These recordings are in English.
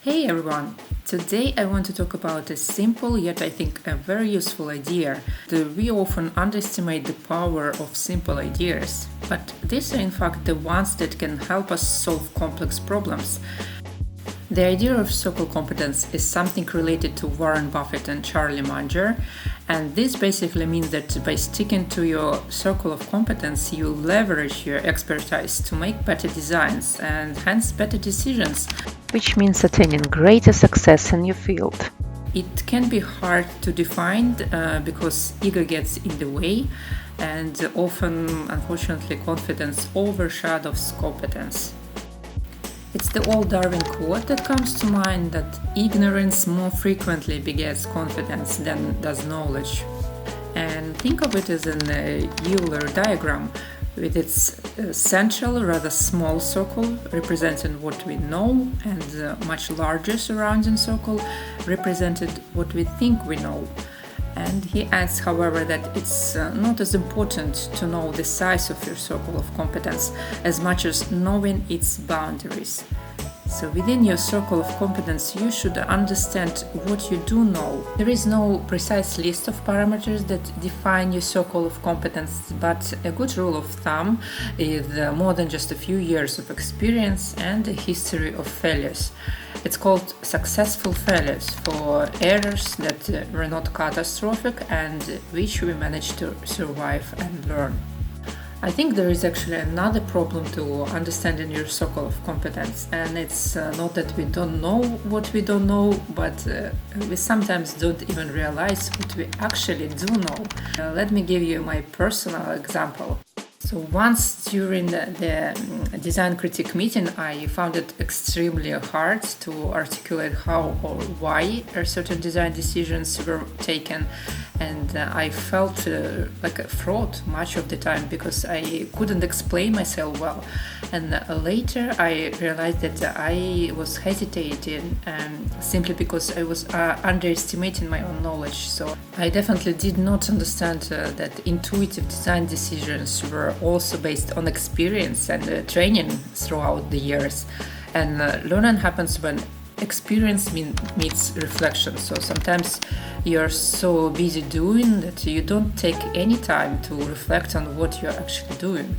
Hey everyone! Today I want to talk about a simple yet I think a very useful idea. We often underestimate the power of simple ideas, but these are in fact the ones that can help us solve complex problems. The idea of circle competence is something related to Warren Buffett and Charlie Munger, and this basically means that by sticking to your circle of competence, you leverage your expertise to make better designs and hence better decisions, which means attaining greater success in your field. It can be hard to define because ego gets in the way, and often, unfortunately, confidence overshadows competence. It's the old Darwin quote that comes to mind that ignorance more frequently begets confidence than does knowledge. And think of it as an Euler diagram with its central, rather small circle representing what we know and a much larger surrounding circle represented what we think we know. And he adds, however, that it's not as important to know the size of your circle of competence as much as knowing its boundaries. So within your circle of competence, you should understand what you do know. There is no precise list of parameters that define your circle of competence, but a good rule of thumb is more than just a few years of experience and a history of failures. It's called successful failures for errors that were not catastrophic and which we managed to survive and learn. I think there is actually another problem to understanding your circle of competence, and it's not that we don't know what we don't know, but we sometimes don't even realize what we actually do know. Let me give you my personal example. So once during the design critique meeting, I found it extremely hard to articulate how or why certain design decisions were taken, and I felt like a fraud much of the time because I couldn't explain myself well. And later I realized that I was hesitating simply because I was underestimating my own knowledge. So I definitely did not understand that intuitive design decisions were also based on experience and training throughout the years. And learning happens when experience meets reflection. So sometimes you're so busy doing that you don't take any time to reflect on what you're actually doing.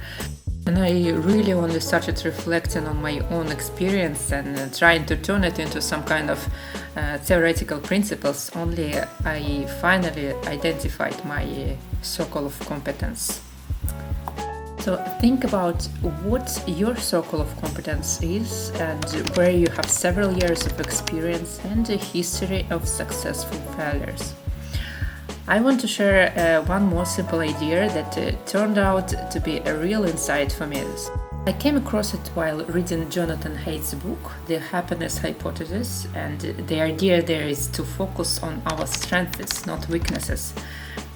And I really only started reflecting on my own experience and trying to turn it into some kind of theoretical principles. Only I finally identified my circle of competence. So think about what your circle of competence is and where you have several years of experience and a history of successful failures. I want to share one more simple idea that turned out to be a real insight for me. I came across it while reading Jonathan Haidt's book, The Happiness Hypothesis, and the idea there is to focus on our strengths, not weaknesses.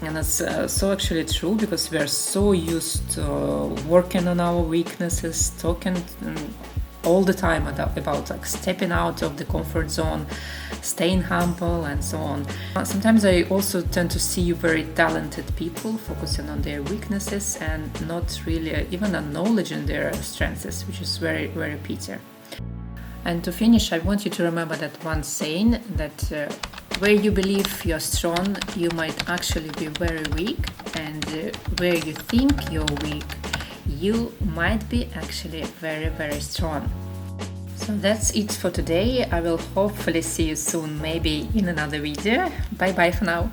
And that's so actually true because we are so used to working on our weaknesses, talking all the time about like stepping out of the comfort zone, staying humble, and so on. Sometimes I also tend to see very talented people focusing on their weaknesses and not really even acknowledging their strengths, which is very, very pity. And to finish, I want you to remember that one saying that where you believe you're strong, you might actually be very weak, and where you think you're weak, you might be actually very, very strong. So that's it for today. I will hopefully see you soon, maybe in another video. Bye bye for now.